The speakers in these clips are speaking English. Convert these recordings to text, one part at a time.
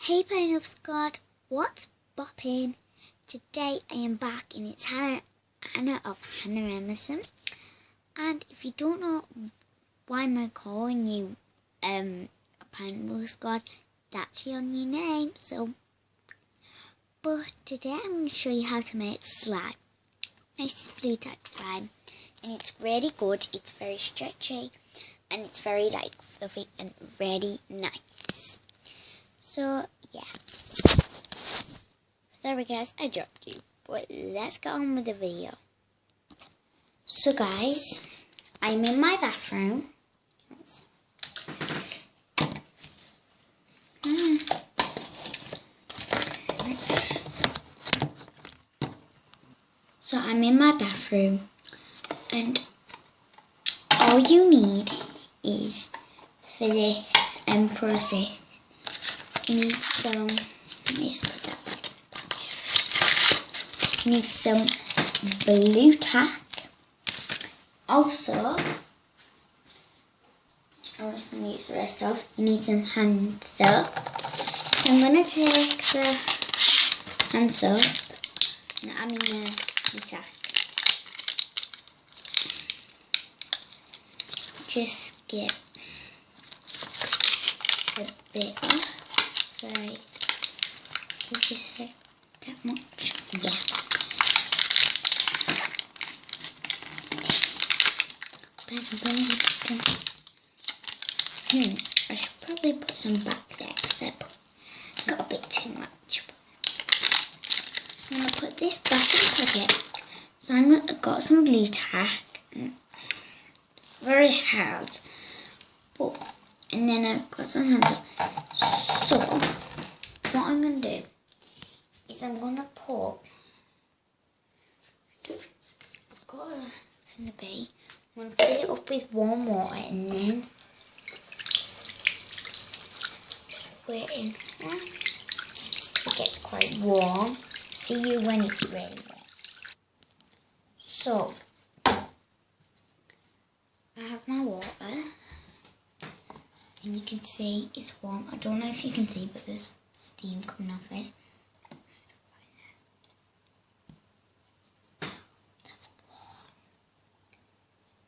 Hey Pain of Scott, what's bopping? Today I am back and it's Hannah of Hannah Emerson. And if you don't know why am I calling you a Pain of Scott, that's your new name. But today I'm going to show you how to make slime. Nice blue tack slime. And it's really good, it's very stretchy and it's very fluffy and really nice. So yeah, sorry guys, I dropped you, but let's get on with the video. So guys, I'm in my bathroom. So I'm in my bathroom, and all you need is for this process. You need some. Let me just put that back here. You need some blue tack. Also, I'm just going to use the rest of. You need some hand soap. So I'm going to take the hand soap and I'm in the blue tack. Just get a bit off. So, just like that much. Yeah. I should probably put some back there because I got a bit too much. I'm going to put this back in the pocket. So I've got some blue tack. Very hard. And then I've got some hands up. So, what I'm going to do is I'm going to put, I've got a in the bay. I'm going to fill it up with warm water and then just waiting it gets quite warm. See you when it's really warm. So, I have my water. And you can see it's warm. I don't know if you can see, but there's steam coming off it. That's warm.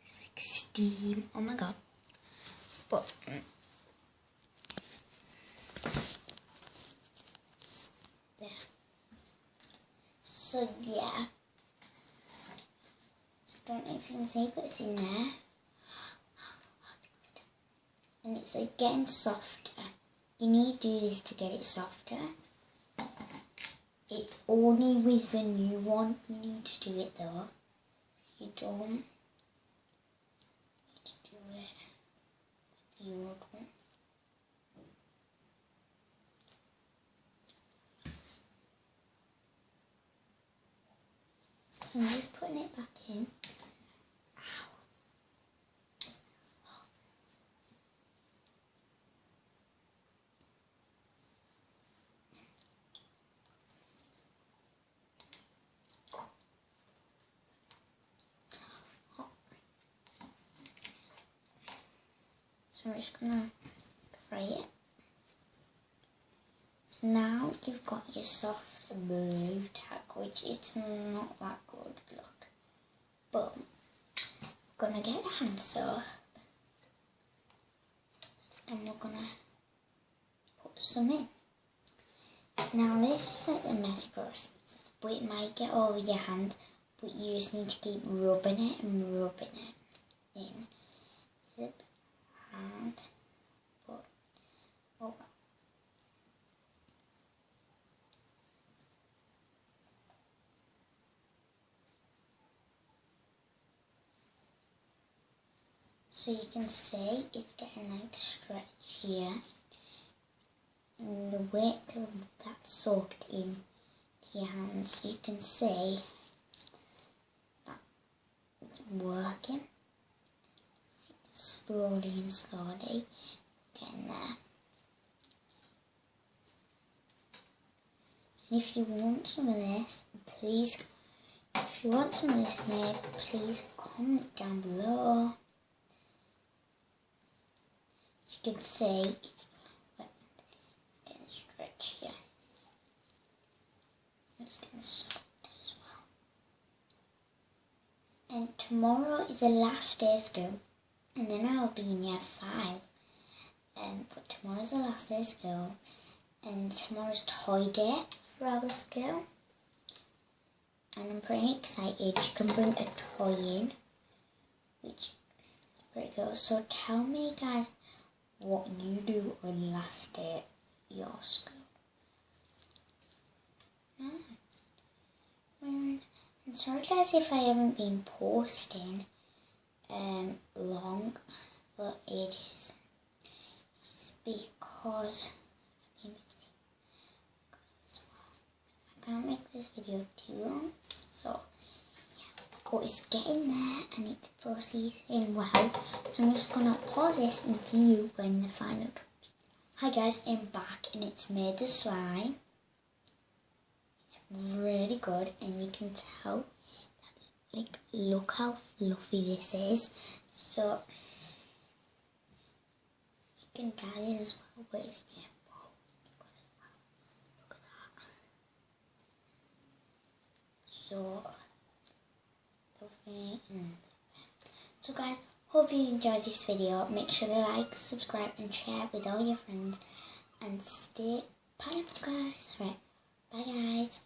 It's like steam. Oh my god. But there. So yeah. I don't know if you can see, but it's in there. And it's like getting softer. You need to do this to get it softer. It's only with the new one you need to do it though. You don't need to do it with the old one. I'm just putting it back in. So I'm just gonna fry it. So now you've got your soft blue tack, which it's not that good look. But we're gonna get the hand soap and we're gonna put some in. Now this is like the messy process, but it might get over your hand, but you just need to keep rubbing it and rubbing it in. Zip. And put over. So you can see it's getting like stretch here, and the weight till that's soaked in to your hands, you can see that it's working. Slowly and slowly, getting there. And if you want some of this, please, if you want some of this made, please comment down below. As you can see, it's getting stretchy. tomorrow is the last day of school, and then I'll be in year 5. But tomorrow's the last day of school, and tomorrow's toy day for our school. And I'm pretty excited. You can bring a toy in, which is pretty cool. So tell me, guys, what you do on the last day of your school. And sorry, guys, if I haven't been posting long for ages. It's because I can't make this video too long. So yeah, it's getting there and it's processing well. So I'm just gonna pause this and see you when the final touch. Hi guys, I'm back and it's made the slime. It's really good and you can tell that, like, look how fluffy this is. So you can get it as well, but if you get both, you got it as well. Look at that. So so guys, hope you enjoyed this video. Make sure to like, subscribe and share with all your friends and stay pineapple guys. Alright, bye guys.